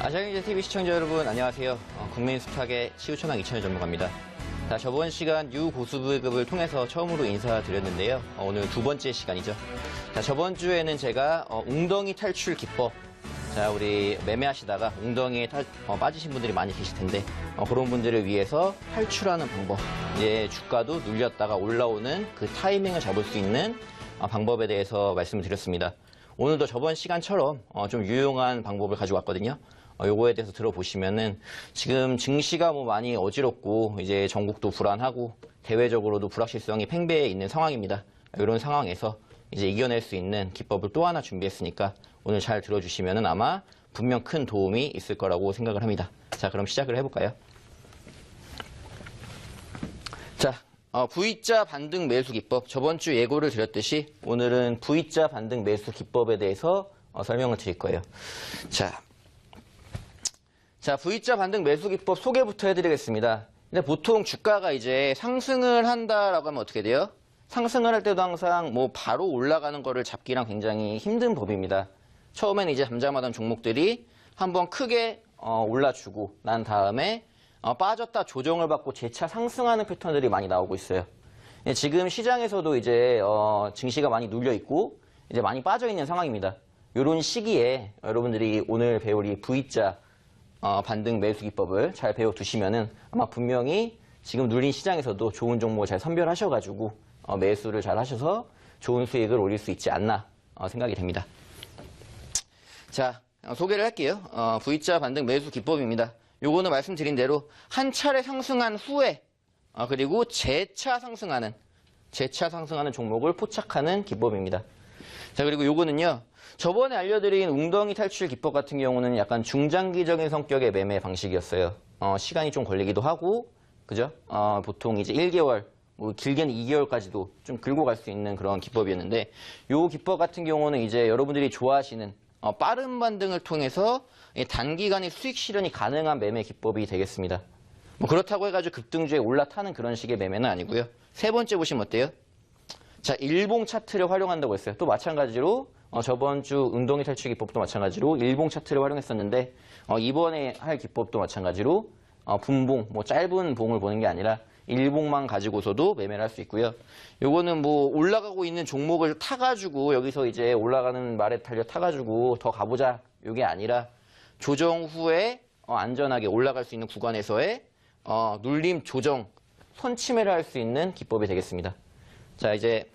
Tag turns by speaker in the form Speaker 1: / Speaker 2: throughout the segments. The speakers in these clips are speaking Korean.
Speaker 1: 아시아경제TV 시청자 여러분 안녕하세요. 국민수탁의 치우천왕 이천일 전문가입니다. 자, 저번 시간 유고수부급을 통해서 처음으로 인사드렸는데요. 오늘 두 번째 시간이죠. 자, 저번 주에는 제가 웅덩이 탈출 기법, 자, 우리 매매하시다가 웅덩이에 빠지신 분들이 많이 계실 텐데 그런 분들을 위해서 탈출하는 방법, 이제 주가도 눌렸다가 올라오는 그 타이밍을 잡을 수 있는 방법에 대해서 말씀을 드렸습니다. 오늘도 저번 시간처럼 좀 유용한 방법을 가지고 왔거든요. 요거에 대해서 들어보시면은 지금 증시가 많이 어지럽고 이제 전국도 불안하고 대외적으로도 불확실성이 팽배해 있는 상황입니다. 이런 상황에서 이제 이겨낼 수 있는 기법을 또 하나 준비했으니까 오늘 잘 들어주시면은 아마 분명 큰 도움이 있을 거라고 생각을 합니다. 자, 그럼 시작을 해볼까요? 자, V자 반등 매수 기법. 저번 주 예고를 드렸듯이 오늘은 V자 반등 매수 기법에 대해서 설명을 드릴 거예요. 자, V자 반등 매수 기법 소개부터 해드리겠습니다. 근데 보통 주가가 이제 상승을 한다라고 하면 어떻게 돼요? 상승을 할 때도 항상 바로 올라가는 거를 잡기랑 굉장히 힘든 법입니다. 처음에는 이제 잠잠하던 종목들이 한번 크게 올라주고 난 다음에 빠졌다 조정을 받고 재차 상승하는 패턴들이 많이 나오고 있어요. 지금 시장에서도 이제 증시가 많이 눌려 있고 이제 많이 빠져 있는 상황입니다. 이런 시기에 여러분들이 오늘 배울 이 V자 반등 매수 기법을 잘 배워두시면은 아마 분명히 지금 눌린 시장에서도 좋은 종목을 잘 선별하셔가지고 매수를 잘 하셔서 좋은 수익을 올릴 수 있지 않나 생각이 됩니다. 자, 소개를 할게요. V자 반등 매수 기법입니다. 요거는 말씀드린 대로 한 차례 상승한 후에 그리고 재차 상승하는 종목을 포착하는 기법입니다. 자, 그리고 요거는요. 저번에 알려드린 웅덩이 탈출 기법 같은 경우는 약간 중장기적인 성격의 매매 방식이었어요. 시간이 좀 걸리기도 하고, 그죠? 보통 이제 1개월, 길게는 2개월까지도 좀 긁고 갈 수 있는 그런 기법이었는데, 요 기법 같은 경우는 이제 여러분들이 좋아하시는 빠른 반등을 통해서 단기간에 수익 실현이 가능한 매매 기법이 되겠습니다. 그렇다고 해가지고 급등주에 올라타는 그런 식의 매매는 아니고요. 세 번째 보시면 어때요? 자, 일봉 차트를 활용한다고 했어요. 또 마찬가지로 저번 주 웅덩이 탈출 기법도 마찬가지로 일봉 차트를 활용했었는데 이번에 할 기법도 마찬가지로 분봉, 짧은 봉을 보는 게 아니라 일봉만 가지고서도 매매를 할 수 있고요. 요거는 올라가고 있는 종목을 타가지고 여기서 이제 올라가는 말에 달려 타가지고 더 가보자 요게 아니라 조정 후에 안전하게 올라갈 수 있는 구간에서의 눌림 조정 선침해를 할 수 있는 기법이 되겠습니다. 자, 이제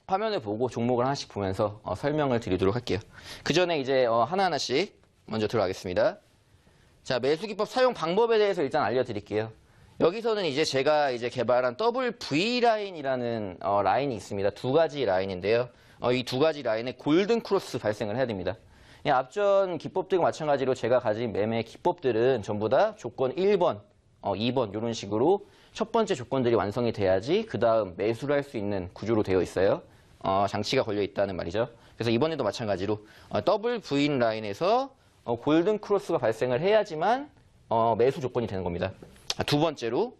Speaker 1: 화면을 보고 종목을 하나씩 보면서 설명을 드리도록 할게요. 그 전에 이제 하나하나씩 먼저 들어가겠습니다. 자, 매수 기법 사용 방법에 대해서 일단 알려드릴게요. 여기서는 이제 제가 개발한 WV 라인이라는 라인이 있습니다. 두 가지 라인인데요. 이 두 가지 라인에 골든 크로스 발생을 해야 됩니다. 앞전 기법들과 마찬가지로 제가 가진 매매 기법들은 전부 다 조건 1번, 2번 이런 식으로 첫 번째 조건들이 완성이 돼야지 그 다음 매수를 할 수 있는 구조로 되어 있어요. 장치가 걸려 있다는 말이죠. 그래서 이번에도 마찬가지로 WV 라인에서 골든 크로스가 발생을 해야지만 매수 조건이 되는 겁니다. 두 번째로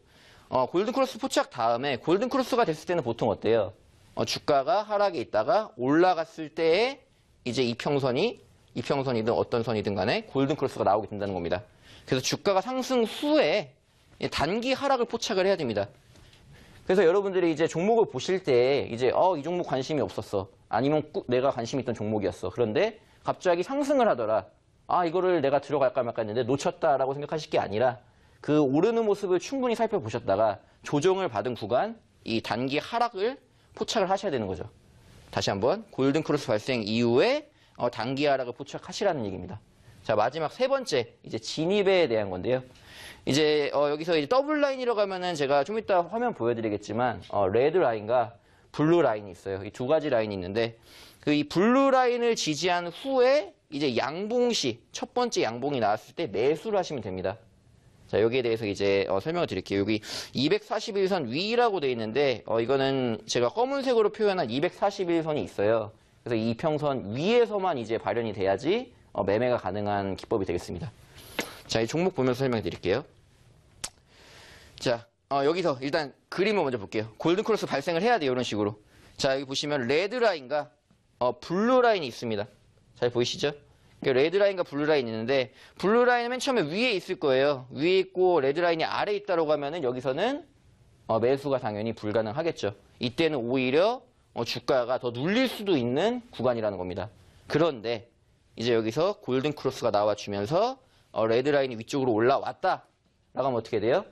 Speaker 1: 골든 크로스 포착 다음에 골든 크로스가 됐을 때는 보통 어때요? 주가가 하락에 있다가 올라갔을 때에 이제 이평선이든 어떤 선이든 간에 골든 크로스가 나오게 된다는 겁니다. 그래서 주가가 상승 후에 단기 하락을 포착을 해야 됩니다. 그래서 여러분들이 이제 종목을 보실 때 이제 이 종목 관심이 없었어. 아니면 내가 관심 있던 종목이었어. 그런데 갑자기 상승을 하더라. 이거를 내가 들어갈까 말까 했는데 놓쳤다라고 생각하실 게 아니라 그 오르는 모습을 충분히 살펴보셨다가 조정을 받은 구간, 이 단기 하락을 포착을 하셔야 되는 거죠. 다시 한번 골든 크로스 발생 이후에 단기 하락을 포착하시라는 얘기입니다. 자, 마지막 세 번째 이제 진입에 대한 건데요. 이제 여기서 이제 더블 라인이라고 하면은 제가 좀 이따 화면 보여드리겠지만 레드 라인과 블루 라인이 있어요. 이 두 가지 라인이 있는데 이 블루 라인을 지지한 후에 이제 양봉시 첫 번째 양봉이 나왔을 때 매수를 하시면 됩니다. 자, 여기에 대해서 이제 설명을 드릴게요. 여기 241선 위라고 되어 있는데 이거는 제가 검은색으로 표현한 241선이 있어요. 그래서 이 평선 위에서만 이제 발현이 돼야지 매매가 가능한 기법이 되겠습니다. 자, 이 종목 보면서 설명해 드릴게요. 자, 여기서 일단 그림을 먼저 볼게요. 골든 크로스 발생을 해야 돼요. 이런 식으로. 자, 여기 보시면 레드 라인과 블루 라인이 있습니다. 잘 보이시죠? 레드라인과 블루라인이 있는데 블루라인은 맨 처음에 위에 있을 거예요. 위에 있고 레드라인이 아래에 있다고 하면은 여기서는 매수가 당연히 불가능하겠죠. 이때는 오히려 주가가 더 눌릴 수도 있는 구간이라는 겁니다. 그런데 이제 여기서 골든 크로스가 나와주면서 레드라인이 위쪽으로 올라왔다 라고 하면 어떻게 돼요?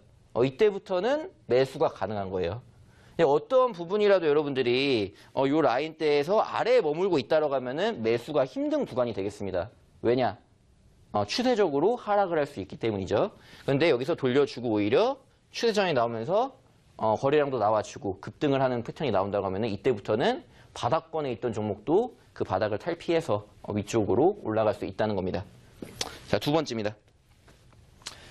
Speaker 1: 이때부터는 매수가 가능한 거예요. 어떤 부분이라도 여러분들이 이 라인대에서 아래에 머물고 있다고 하면은 매수가 힘든 구간이 되겠습니다. 왜냐? 추세적으로 하락을 할 수 있기 때문이죠. 그런데 여기서 돌려주고 오히려 추세전이 나오면서 거래량도 나와주고 급등을 하는 패턴이 나온다고 하면은 이때부터는 바닥권에 있던 종목도 그 바닥을 탈피해서 위쪽으로 올라갈 수 있다는 겁니다. 자, 두 번째입니다.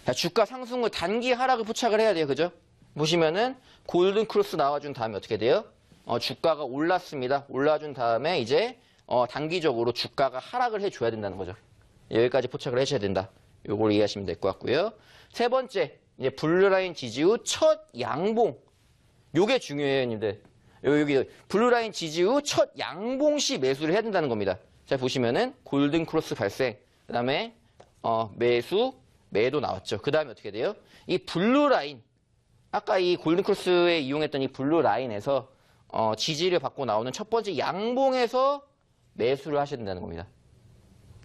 Speaker 1: 자, 주가 상승 후 단기 하락을 포착을 해야 돼요. 그죠? 보시면은 골든 크로스 나와준 다음에 어떻게 돼요? 주가가 올랐습니다. 올라준 다음에 이제 단기적으로 주가가 하락을 해줘야 된다는 거죠. 여기까지 포착을 해줘야 된다. 요걸 이해하시면 될 것 같고요. 세 번째, 이제 블루라인 지지 후 첫 양봉. 요게 중요해요, 형님들. 여기 블루라인 지지 후 첫 양봉 시 매수를 해야 된다는 겁니다. 자, 보시면은 골든 크로스 발생. 그 다음에 매수, 매도 나왔죠. 그 다음에 어떻게 돼요? 이 블루라인. 아까 이 골든 크로스에 이용했던 이 블루 라인에서 지지를 받고 나오는 첫 번째 양봉에서 매수를 하셔야 된다는 겁니다.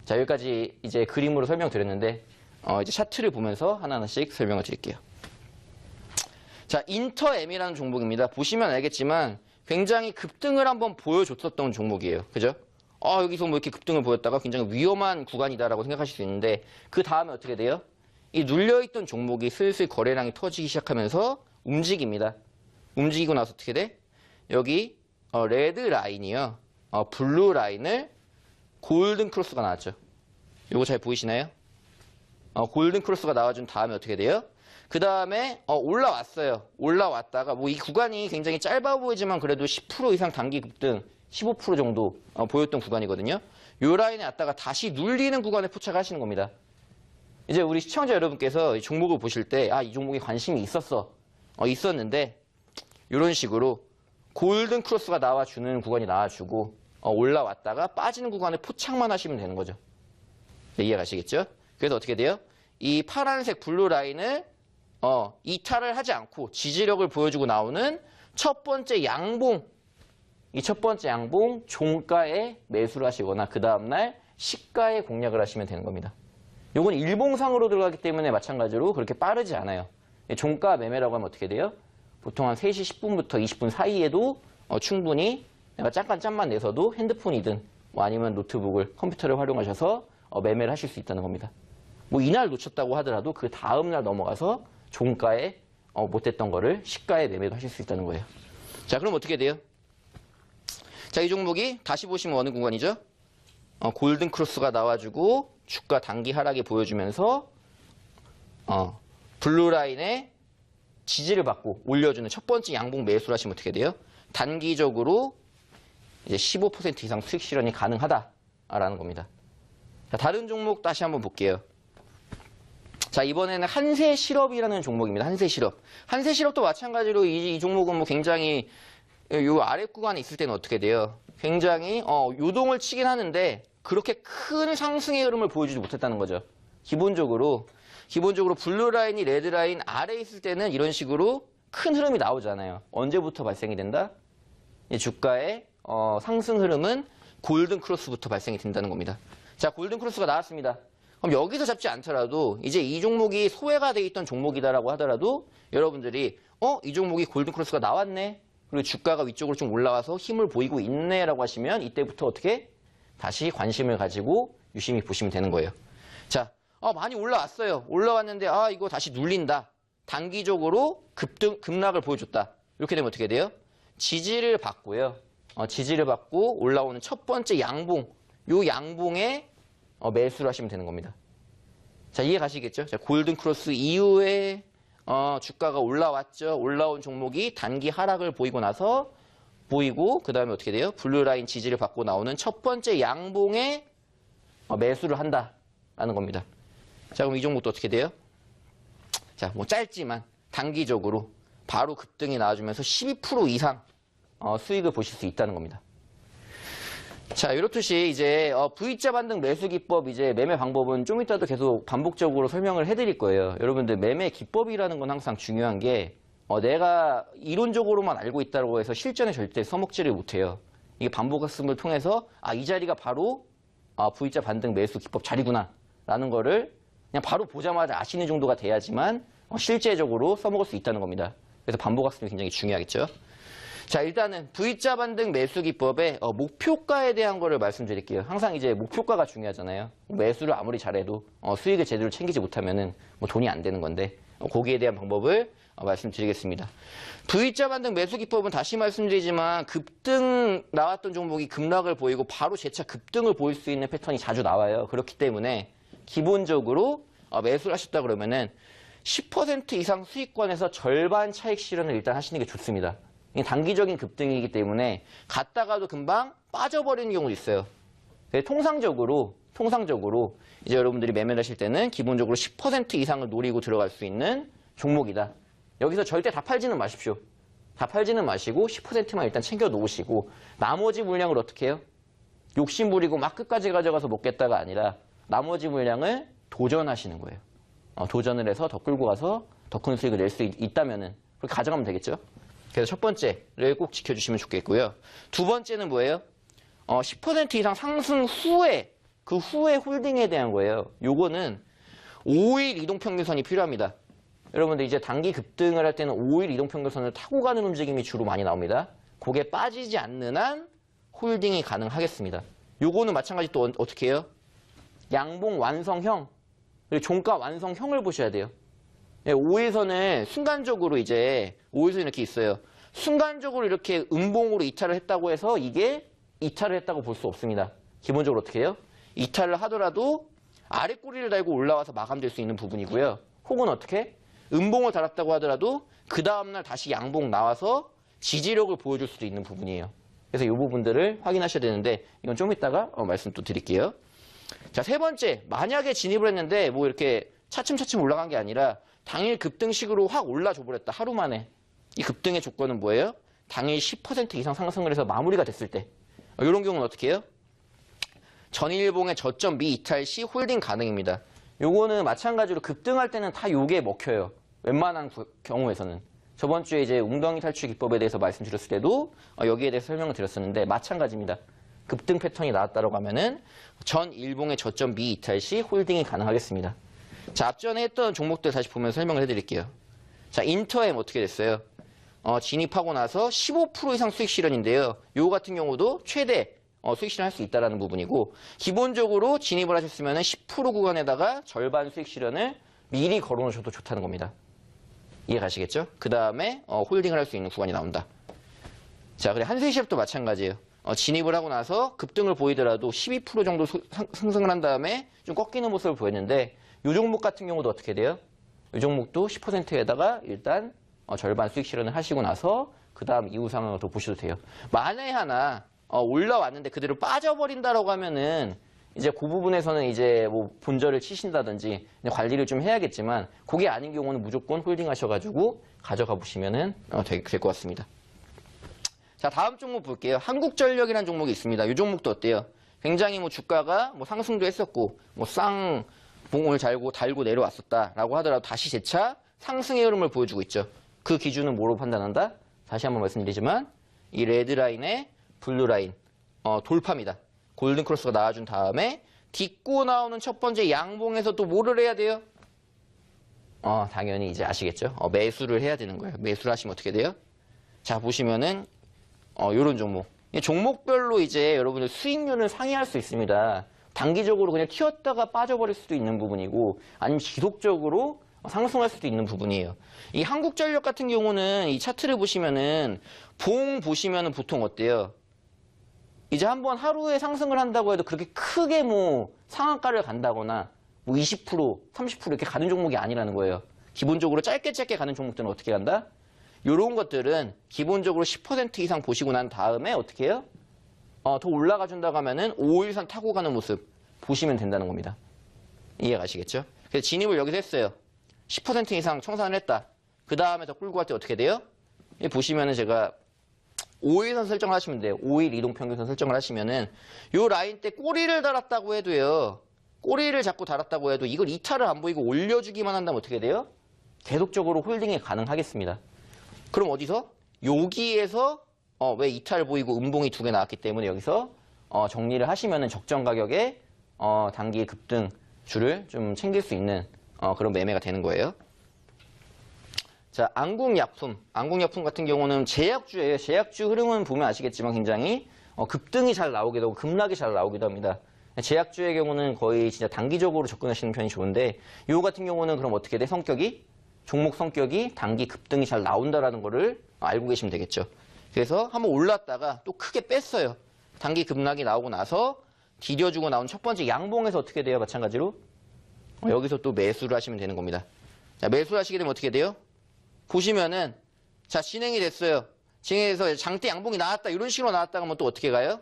Speaker 1: 자, 여기까지 이제 그림으로 설명드렸는데 이제 차트를 보면서 하나하나씩 설명을 드릴게요. 자, 인터엠이라는 종목입니다. 보시면 알겠지만 굉장히 급등을 한번 보여줬었던 종목이에요. 그죠? 여기서 뭐 이렇게 급등을 보였다가 굉장히 위험한 구간이다라고 생각하실 수 있는데 그 다음에 어떻게 돼요? 이 눌려있던 종목이 슬슬 거래량이 터지기 시작하면서 움직입니다. 움직이고 나서 어떻게 돼? 여기 레드 라인이요. 블루 라인을 골든 크로스가 나왔죠. 요거 잘 보이시나요? 골든 크로스가 나와준 다음에 어떻게 돼요? 그 다음에 올라왔어요. 올라왔다가 뭐 이 구간이 굉장히 짧아 보이지만 그래도 10% 이상 단기 급등 15% 정도 보였던 구간이거든요. 요 라인에 왔다가 다시 눌리는 구간에 포착하시는 겁니다. 이제 우리 시청자 여러분께서 이 종목을 보실 때, 이 종목에 관심이 있었는데, 이런 식으로 골든 크로스가 나와주는 구간이 나와주고, 올라왔다가 빠지는 구간에 포착만 하시면 되는 거죠. 네, 이해가시겠죠? 그래서 어떻게 돼요? 이 파란색 블루 라인을, 이탈을 하지 않고 지지력을 보여주고 나오는 첫 번째 양봉, 이 첫 번째 양봉 종가에 매수를 하시거나, 그 다음날 시가에 공략을 하시면 되는 겁니다. 요건 일봉상으로 들어가기 때문에 마찬가지로 그렇게 빠르지 않아요. 종가 매매라고 하면 어떻게 돼요? 보통 한 3시 10분부터 20분 사이에도 충분히 내가 잠깐만 내서도 핸드폰이든 뭐 아니면 노트북을, 컴퓨터를 활용하셔서 매매를 하실 수 있다는 겁니다. 뭐 이날 놓쳤다고 하더라도 그 다음날 넘어가서 종가에 못했던 거를 시가에 매매도 하실 수 있다는 거예요. 자, 그럼 어떻게 돼요? 자, 이 종목이 다시 보시면 어느 구간이죠? 골든 크로스가 나와주고 주가 단기 하락이 보여주면서 블루라인에 지지를 받고 올려주는 첫 번째 양봉 매수를 하시면 어떻게 돼요? 단기적으로 이제 15% 이상 수익 실현이 가능하다라는 겁니다. 자, 다른 종목 다시 한번 볼게요. 자, 이번에는 한세실업이라는 종목입니다. 한세실업. 한세실업도 마찬가지로 이 종목은 뭐 굉장히 요 아래 구간에 있을 때는 어떻게 돼요? 굉장히 요동을 치긴 하는데 그렇게 큰 상승의 흐름을 보여주지 못했다는 거죠. 기본적으로 블루라인이 레드라인 아래에 있을 때는 이런 식으로 큰 흐름이 나오잖아요. 언제부터 발생이 된다? 이 주가의 상승 흐름은 골든 크로스부터 발생이 된다는 겁니다. 자, 골든 크로스가 나왔습니다. 그럼 여기서 잡지 않더라도 이제 이 종목이 소외가 돼 있던 종목이다라고 하더라도 여러분들이 이 종목이 골든 크로스가 나왔네. 그리고 주가가 위쪽으로 좀 올라와서 힘을 보이고 있네라고 하시면 이때부터 어떻게 다시 관심을 가지고 유심히 보시면 되는 거예요. 자, 많이 올라왔어요. 올라왔는데 이거 다시 눌린다. 단기적으로 급락을 보여줬다. 이렇게 되면 어떻게 돼요? 지지를 받고요. 지지를 받고 올라오는 첫 번째 양봉, 요 양봉에 매수를 하시면 되는 겁니다. 자, 이해 가시겠죠? 자, 골든 크로스 이후에 주가가 올라왔죠. 올라온 종목이 단기 하락을 보이고 나서 그 다음에 어떻게 돼요? 블루라인 지지를 받고 나오는 첫 번째 양봉에 매수를 한다라는 겁니다. 자, 그럼 이 종목도 어떻게 돼요? 자, 뭐 짧지만 단기적으로 바로 급등이 나와주면서 12% 이상 수익을 보실 수 있다는 겁니다. 자, 이렇듯이 이제 V자 반등 매수 기법 이제 매매 방법은 좀 이따도 계속 반복적으로 설명을 해드릴 거예요. 여러분들 매매 기법이라는 건 항상 중요한 게 내가 이론적으로만 알고 있다고 해서 실전에 절대 써먹지를 못해요. 이게 반복학습을 통해서 이 자리가 바로 V자 반등 매수 기법 자리구나 라는 거를 그냥 바로 보자마자 아시는 정도가 돼야지만 실제적으로 써먹을 수 있다는 겁니다. 그래서 반복학습이 굉장히 중요하겠죠. 자, 일단은 V자 반등 매수 기법의 목표가에 대한 거를 말씀드릴게요. 항상 이제 목표가가 중요하잖아요. 매수를 아무리 잘해도 수익을 제대로 챙기지 못하면은 뭐 돈이 안 되는 건데 거기에 대한 방법을 말씀드리겠습니다. V자 반등 매수 기법은 다시 말씀드리지만 급등 나왔던 종목이 급락을 보이고 바로 재차 급등을 보일 수 있는 패턴이 자주 나와요. 그렇기 때문에 기본적으로 매수를 하셨다 그러면은 10% 이상 수익권에서 절반 차익 실현을 일단 하시는 게 좋습니다. 단기적인 급등이기 때문에 갔다가도 금방 빠져버리는 경우도 있어요. 통상적으로 이제 여러분들이 매매를 하실 때는 기본적으로 10% 이상을 노리고 들어갈 수 있는 종목이다. 여기서 절대 다 팔지는 마십시오. 다 팔지는 마시고 10%만 일단 챙겨 놓으시고 나머지 물량을 어떻게 해요? 욕심 부리고 막 끝까지 가져가서 먹겠다가 아니라 나머지 물량을 도전하시는 거예요. 도전을 해서 더 끌고 가서 더 큰 수익을 낼 수 있다면은 그렇게 가져가면 되겠죠. 그래서 첫 번째를 꼭 지켜주시면 좋겠고요. 두 번째는 뭐예요? 10% 이상 상승 후에 그 후에 홀딩에 대한 거예요. 요거는 5일 이동평균선이 필요합니다. 여러분들 이제 단기 급등을 할 때는 5일 이동평균선을 타고 가는 움직임이 주로 많이 나옵니다. 그게 빠지지 않는 한 홀딩이 가능하겠습니다. 요거는 마찬가지 또 어떻게 해요? 양봉 완성형, 그리고 종가 완성형을 보셔야 돼요. 5일선을 순간적으로 이제 5일선 이렇게 있어요. 순간적으로 이렇게 음봉으로 이탈을 했다고 해서 이게 이탈을 했다고 볼 수 없습니다. 기본적으로 어떻게 해요? 이탈을 하더라도 아래 꼬리를 달고 올라와서 마감될 수 있는 부분이고요. 혹은 어떻게? 음봉을 달았다고 하더라도 그 다음날 다시 양봉 나와서 지지력을 보여줄 수도 있는 부분이에요. 그래서 이 부분들을 확인하셔야 되는데 이건 좀 이따가 말씀 또 드릴게요. 자, 세 번째, 만약에 진입을 했는데 뭐 이렇게 차츰차츰 올라간 게 아니라 당일 급등식으로 확 올라줘 버렸다. 하루 만에. 이 급등의 조건은 뭐예요? 당일 10% 이상 상승을 해서 마무리가 됐을 때. 이런 경우는 어떻게 해요? 전일봉의 저점 미이탈 시 홀딩 가능입니다. 요거는 마찬가지로 급등할 때는 다 요게 먹혀요. 웬만한 경우에서는. 저번 주에 이제 웅덩이 탈출 기법에 대해서 말씀드렸을 때도 여기에 대해서 설명을 드렸었는데 마찬가지입니다. 급등 패턴이 나왔다고 하면은 전 일봉의 저점 미이탈 시 홀딩이 가능하겠습니다. 자, 앞전에 했던 종목들 다시 보면서 설명을 해드릴게요. 자, 인터엠 어떻게 됐어요? 진입하고 나서 15% 이상 수익 실현인데요. 요 같은 경우도 최대 수익 실현할 수 있다는 부분이고 기본적으로 진입을 하셨으면 10% 구간에다가 절반 수익 실현을 미리 걸어놓으셔도 좋다는 겁니다. 이해 가시겠죠? 그 다음에 홀딩을 할 수 있는 구간이 나온다. 자, 그래 한세시업도 마찬가지예요. 진입을 하고 나서 급등을 보이더라도 12% 정도 상승을 한 다음에 좀 꺾이는 모습을 보였는데 이 종목 같은 경우도 어떻게 돼요? 이 종목도 10%에다가 일단 절반 수익 실현을 하시고 나서 그 다음 이후 상황을 더 보셔도 돼요. 만에 하나 올라왔는데 그대로 빠져버린다라고 하면은 이제 그 부분에서는 이제 뭐 본절을 치신다든지 관리를 좀 해야겠지만 그게 아닌 경우는 무조건 홀딩 하셔가지고 가져가 보시면은 될 것 같습니다. 자, 다음 종목 볼게요. 한국전력이라는 종목이 있습니다. 이 종목도 어때요? 굉장히 뭐 주가가 뭐 상승도 했었고 뭐 쌍봉을 달고 내려왔었다라고 하더라도 다시 재차 상승의 흐름을 보여주고 있죠. 그 기준은 뭐로 판단한다? 다시 한번 말씀드리지만 이 레드라인의 블루라인 돌파입니다. 골든크로스가 나와준 다음에 딛고 나오는 첫 번째 양봉에서 또 뭐를 해야 돼요? 당연히 이제 아시겠죠? 매수를 해야 되는 거예요. 매수를 하시면 어떻게 돼요? 자, 보시면은 요런 종목. 종목별로 이제 여러분들 수익률은 상회할 수 있습니다. 단기적으로 그냥 튀었다가 빠져버릴 수도 있는 부분이고 아니면 지속적으로 상승할 수도 있는 부분이에요. 이 한국전력 같은 경우는 이 차트를 보시면은 봉 보시면은 보통 어때요? 이제 한번 하루에 상승을 한다고 해도 그렇게 크게 뭐 상한가를 간다거나 뭐 20%, 30% 이렇게 가는 종목이 아니라는 거예요. 기본적으로 짧게 가는 종목들은 어떻게 간다? 이런 것들은 기본적으로 10% 이상 보시고 난 다음에 어떻게 해요? 더 올라가 준다고 하면은 5일선 타고 가는 모습 보시면 된다는 겁니다. 이해 가시겠죠? 그래서 진입을 여기서 했어요. 10% 이상 청산을 했다. 그 다음에 더 끌고 갈 때 어떻게 돼요? 보시면은 제가 5일선 설정을 하시면 돼요. 5일 이동평균선 설정을 하시면은 요 라인 때 꼬리를 달았다고 해도요. 꼬리를 잡고 달았다고 해도 이걸 이탈을 안 보이고 올려주기만 한다면 어떻게 돼요? 계속적으로 홀딩이 가능하겠습니다. 그럼 어디서? 여기에서 왜 이탈 보이고 음봉이 2개 나왔기 때문에 여기서 정리를 하시면은 적정 가격에 단기 급등주를 좀 챙길 수 있는 그런 매매가 되는 거예요. 자, 안국약품 같은 경우는 제약주예요. 제약주 흐름은 보면 아시겠지만 굉장히 급등이 잘 나오기도 하고 급락이 잘 나오기도 합니다. 제약주의 경우는 거의 진짜 단기적으로 접근하시는 편이 좋은데 요 같은 경우는 그럼 어떻게 돼? 종목 성격이 단기 급등이 잘 나온다라는 거를 알고 계시면 되겠죠. 그래서 한번 올랐다가 또 크게 뺐어요. 단기 급락이 나오고 나서 디뎌주고 나온 첫 번째 양봉에서 어떻게 돼요? 마찬가지로 여기서 또 매수를 하시면 되는 겁니다. 자, 매수를 하시게 되면 어떻게 돼요? 보시면은 자, 진행이 됐어요. 진행해서 장대 양봉이 나왔다. 이런 식으로 나왔다가 하면 또 어떻게 가요?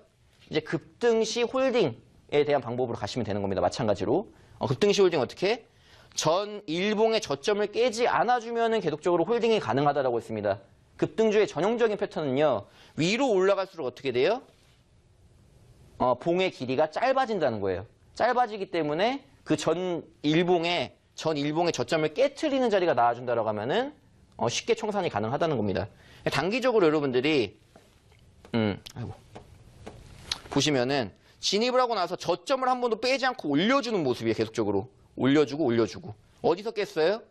Speaker 1: 이제 급등시 홀딩에 대한 방법으로 가시면 되는 겁니다. 마찬가지로 급등시 홀딩 어떻게? 전 일봉의 저점을 깨지 않아주면은 계속적으로 홀딩이 가능하다라고 했습니다. 급등주의 전형적인 패턴은요. 위로 올라갈수록 어떻게 돼요? 봉의 길이가 짧아진다는 거예요. 짧아지기 때문에 그 전 일봉의 저점을 깨트리는 자리가 나와준다라고 하면은 쉽게 청산이 가능하다는 겁니다. 단기적으로 여러분들이 보시면은 진입을 하고 나서 저점을 한 번도 빼지 않고 올려주는 모습이에요. 계속적으로 올려주고 어디서 깼어요?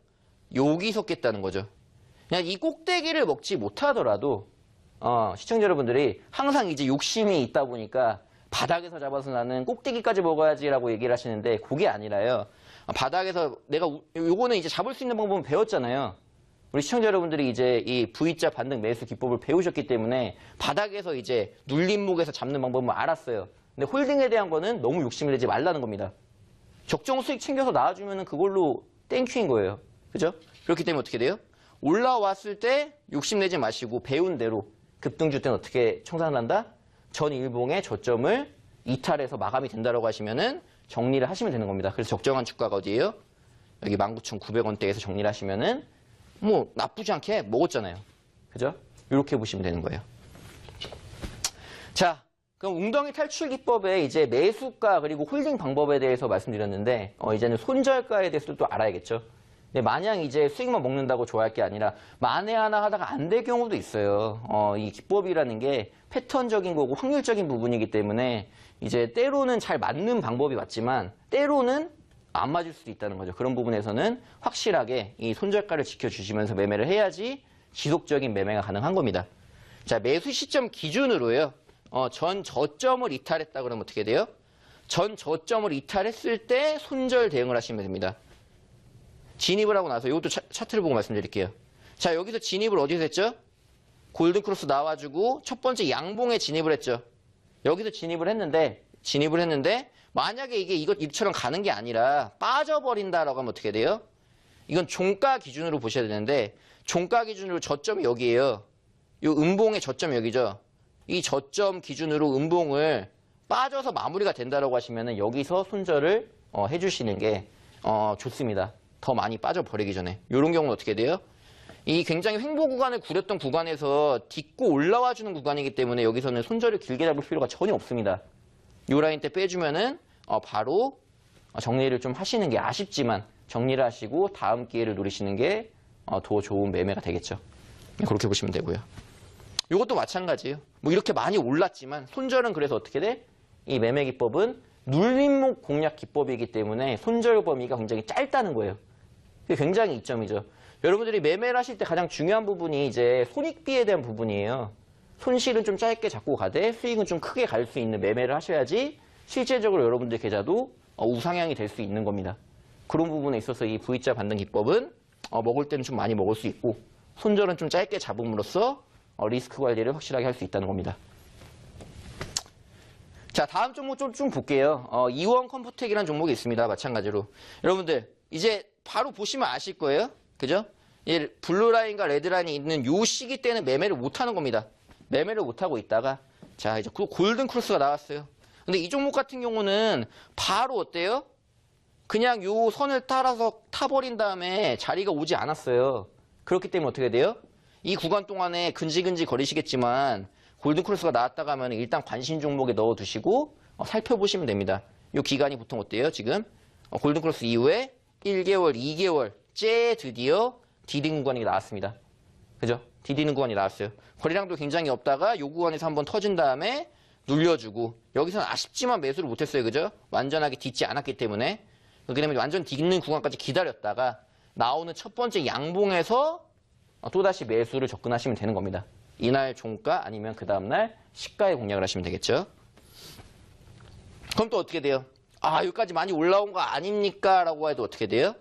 Speaker 1: 여기서 깼다는 거죠. 그냥 이 꼭대기를 먹지 못하더라도 시청자 여러분들이 항상 이제 욕심이 있다 보니까 바닥에서 잡아서 나는 꼭대기까지 먹어야지라고 얘기를 하시는데 그게 아니라요. 바닥에서 내가 요거는 이제 잡을 수 있는 방법은 배웠잖아요. 우리 시청자 여러분들이 이제 이 V자 반등 매수 기법을 배우셨기 때문에 바닥에서 이제 눌림목에서 잡는 방법은 알았어요. 근데 홀딩에 대한 거는 너무 욕심을 내지 말라는 겁니다. 적정 수익 챙겨서 나와주면 그걸로 땡큐인 거예요. 그죠? 그렇기 때문에 어떻게 돼요? 올라왔을 때 욕심내지 마시고 배운 대로 급등주 때는 어떻게 청산한다? 전 일봉의 저점을 이탈해서 마감이 된다라고 하시면은 정리를 하시면 되는 겁니다. 그래서 적정한 주가가 어디예요? 여기 19,900원대에서 정리를 하시면은 뭐 나쁘지 않게 먹었잖아요. 그죠? 이렇게 보시면 되는 거예요. 자, 그럼 웅덩이 탈출 기법의 이제 매수가 그리고 홀딩 방법에 대해서 말씀드렸는데 이제는 손절가에 대해서도 또 알아야겠죠. 근데 마냥 이제 수익만 먹는다고 좋아할 게 아니라 만에 하나 하다가 안 될 경우도 있어요. 이 기법이라는 게 패턴적인 거고 확률적인 부분이기 때문에 이제 때로는 잘 맞는 방법이 맞지만 때로는 안 맞을 수도 있다는 거죠. 그런 부분에서는 확실하게 이 손절가를 지켜주시면서 매매를 해야지 지속적인 매매가 가능한 겁니다. 자, 매수 시점 기준으로요. 전 저점을 이탈했다 그러면 어떻게 돼요? 전 저점을 이탈했을 때 손절 대응을 하시면 됩니다. 진입을 하고 나서 이것도 차트를 보고 말씀드릴게요. 자, 여기서 진입을 어디서 했죠? 골든크로스 나와주고 첫 번째 양봉에 진입을 했죠. 여기서 진입을 했는데 만약에 이게 이처럼 가는 게 아니라 빠져버린다라고 하면 어떻게 돼요? 이건 종가 기준으로 보셔야 되는데 종가 기준으로 저점이 여기예요. 이 음봉의 저점이 여기죠. 이 저점 기준으로 음봉을 빠져서 마무리가 된다라고 하시면은 여기서 손절을 해주시는 게 좋습니다. 더 많이 빠져버리기 전에. 이런 경우는 어떻게 돼요? 이 굉장히 횡보 구간을 구렸던 구간에서 딛고 올라와 주는 구간이기 때문에 여기서는 손절을 길게 잡을 필요가 전혀 없습니다. 이 라인 때 빼주면은 바로 정리를 좀 하시는 게 아쉽지만 정리를 하시고 다음 기회를 노리시는 게 더 좋은 매매가 되겠죠. 그렇게 보시면 되고요. 이것도 마찬가지예요. 뭐 이렇게 많이 올랐지만 손절은 그래서 어떻게 돼? 이 매매 기법은 눌림목 공략 기법이기 때문에 손절 범위가 굉장히 짧다는 거예요. 그게 굉장히 이점이죠. 여러분들이 매매를 하실 때 가장 중요한 부분이 이제 손익비에 대한 부분이에요. 손실은 좀 짧게 잡고 가되 수익은 좀 크게 갈 수 있는 매매를 하셔야지 실제적으로 여러분들 계좌도 우상향이 될 수 있는 겁니다. 그런 부분에 있어서 이 V자 반등 기법은 먹을 때는 좀 많이 먹을 수 있고 손절은 좀 짧게 잡음으로써 리스크 관리를 확실하게 할 수 있다는 겁니다. 자, 다음 종목 좀 볼게요. 이원 컴포텍이라는 종목이 있습니다. 마찬가지로. 여러분들 이제 바로 보시면 아실 거예요. 그죠? 이 블루라인과 레드라인이 있는 요 시기 때는 매매를 못하는 겁니다. 매매를 못하고 있다가 자, 이제 골든크로스가 나왔어요. 근데 이 종목 같은 경우는 바로 어때요? 그냥 요 선을 따라서 타버린 다음에 자리가 오지 않았어요. 그렇기 때문에 어떻게 돼요? 이 구간 동안에 근지근지 거리시겠지만 골든크로스가 나왔다가 하면 일단 관심 종목에 넣어두시고 살펴보시면 됩니다. 이 기간이 보통 어때요? 지금 골든크로스 이후에 1개월, 2개월째 드디어 디딩 구간이 나왔습니다. 그죠? 디디는 구간이 나왔어요. 거래량도 굉장히 없다가 이 구간에서 한번 터진 다음에 눌려주고 여기서는 아쉽지만 매수를 못했어요. 그죠? 완전하게 딛지 않았기 때문에 그렇기 때문에 완전 딛는 구간까지 기다렸다가 나오는 첫 번째 양봉에서 또다시 매수를 접근하시면 되는 겁니다. 이날 종가 아니면 그 다음날 시가에 공략을 하시면 되겠죠. 그럼 또 어떻게 돼요? 아, 여기까지 많이 올라온 거 아닙니까? 라고 해도 어떻게 돼요?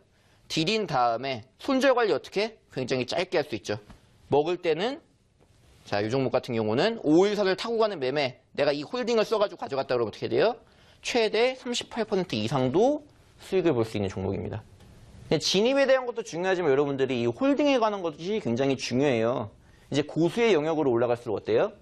Speaker 1: 디딘 다음에 손절 관리 어떻게? 굉장히 짧게 할 수 있죠. 먹을 때는 자, 이 종목 같은 경우는 5일선을 타고 가는 매매 내가 이 홀딩을 써가지고 가져갔다 그러면 어떻게 돼요? 최대 38% 이상도 수익을 볼 수 있는 종목입니다. 진입에 대한 것도 중요하지만 여러분들이 이 홀딩에 관한 것이 굉장히 중요해요. 이제 고수의 영역으로 올라갈수록 어때요?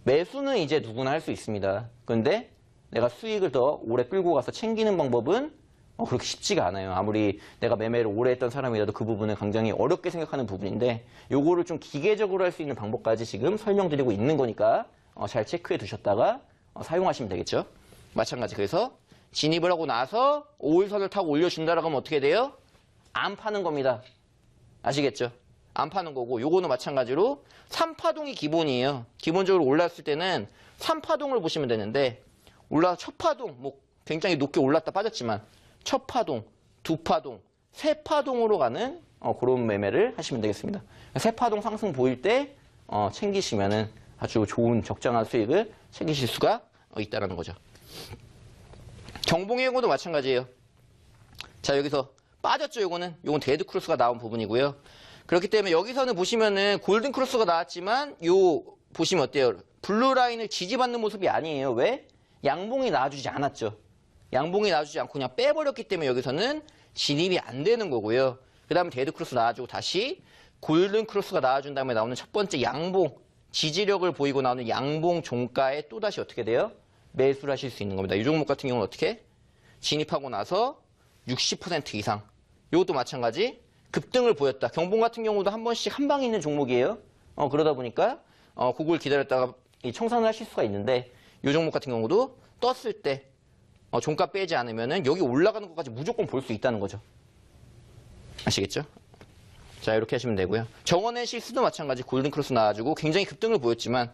Speaker 1: 매수는 이제 누구나 할 수 있습니다. 그런데 내가 수익을 더 오래 끌고 가서 챙기는 방법은 그렇게 쉽지가 않아요. 아무리 내가 매매를 오래 했던 사람이라도 그 부분은 굉장히 어렵게 생각하는 부분인데 요거를 좀 기계적으로 할 수 있는 방법까지 지금 설명드리고 있는 거니까 잘 체크해 두셨다가 사용하시면 되겠죠. 마찬가지. 그래서 진입을 하고 나서 5일선을 타고 올려준다라고 하면 어떻게 돼요? 안 파는 겁니다. 아시겠죠? 안 파는 거고 요거는 마찬가지로 3파동이 기본이에요. 기본적으로 올랐을 때는 3파동을 보시면 되는데 올라서 첫 파동, 뭐 굉장히 높게 올랐다 빠졌지만 첫 파동, 두 파동, 세 파동으로 가는 그런 매매를 하시면 되겠습니다. 세 파동 상승 보일 때 챙기시면은 아주 좋은 적정한 수익을 챙기실 수가 있다는 거죠. 경봉의 경우도 마찬가지예요. 자, 여기서 빠졌죠. 요건 데드 크로스가 나온 부분이고요. 그렇기 때문에 여기서는 보시면은 골든 크로스가 나왔지만 요 보시면 어때요? 블루 라인을 지지받는 모습이 아니에요. 왜? 양봉이 나와주지 않았죠. 양봉이 나와주지 않고 그냥 빼버렸기 때문에 여기서는 진입이 안 되는 거고요. 그 다음에 데드 크로스 나와주고 다시 골든 크로스가 나와준 다음에 나오는 첫 번째 양봉, 지지력을 보이고 나오는 양봉 종가에 또다시 어떻게 돼요? 매수를 하실 수 있는 겁니다. 이 종목 같은 경우는 어떻게? 진입하고 나서 60% 이상. 이것도 마찬가지. 급등을 보였다. 경봉 같은 경우도 한 번씩 한 방에 있는 종목이에요. 그러다 보니까 그걸 기다렸다가 청산을 하실 수가 있는데 이 종목 같은 경우도 떴을 때 종가 빼지 않으면은 여기 올라가는 것까지 무조건 볼 수 있다는 거죠. 아시겠죠? 자, 이렇게 하시면 되고요. 정원의 실수도 마찬가지. 골든크로스 나와주고 굉장히 급등을 보였지만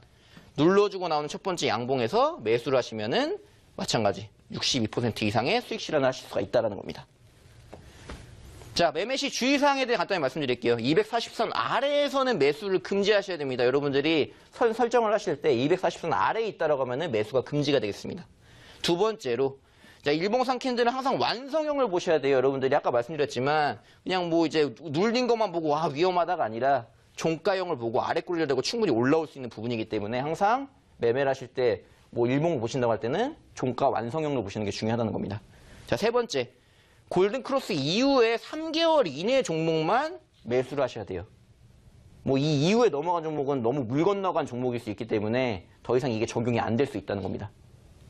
Speaker 1: 눌러주고 나오는 첫 번째 양봉에서 매수를 하시면은 마찬가지 62% 이상의 수익 실현을 하실 수가 있다는 겁니다. 자, 매매 시 주의사항에 대해 간단히 말씀드릴게요. 240선 아래에서는 매수를 금지하셔야 됩니다. 여러분들이 설정을 하실 때 240선 아래에 있다라고 하면은 매수가 금지가 되겠습니다. 두 번째로 자, 일봉상 캔들은 항상 완성형을 보셔야 돼요. 여러분들이 아까 말씀드렸지만 그냥 뭐 이제 눌린 것만 보고 위험하다가 아니라 종가형을 보고 아래 꿀려 대고 충분히 올라올 수 있는 부분이기 때문에 항상 매매를 하실 때 뭐 일봉을 보신다고 할 때는 종가 완성형을 보시는 게 중요하다는 겁니다. 자, 세 번째. 골든크로스 이후에 3개월 이내 종목만 매수를 하셔야 돼요. 뭐 이 이후에 넘어간 종목은 너무 물 건너간 종목일 수 있기 때문에 더 이상 이게 적용이 안 될 수 있다는 겁니다.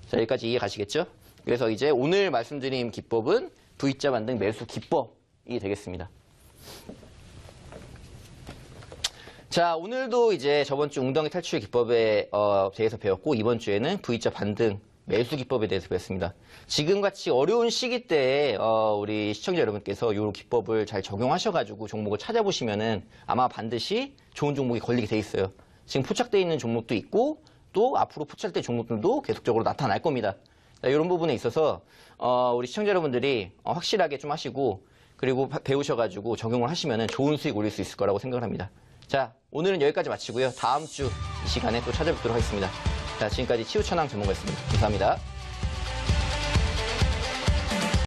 Speaker 1: 자, 여기까지 이해 가시겠죠? 그래서 이제 오늘 말씀드린 기법은 V자 반등 매수 기법이 되겠습니다. 자, 오늘도 이제 저번 주 웅덩이 탈출 기법에 대해서 배웠고 이번 주에는 V자 반등 매수 기법에 대해서 배웠습니다. 지금같이 어려운 시기 때에 우리 시청자 여러분께서 이 기법을 잘 적용하셔가지고 종목을 찾아보시면은 아마 반드시 좋은 종목이 걸리게 돼 있어요. 지금 포착되어 있는 종목도 있고 또 앞으로 포착될 종목들도 계속적으로 나타날 겁니다. 자, 이런 부분에 있어서 우리 시청자 여러분들이 확실하게 좀 하시고 그리고 배우셔가지고 적용을 하시면은 좋은 수익 올릴 수 있을 거라고 생각을 합니다. 자, 오늘은 여기까지 마치고요. 다음 주 이 시간에 또 찾아뵙도록 하겠습니다. 자, 지금까지 치우천왕 전문가였습니다. 감사합니다.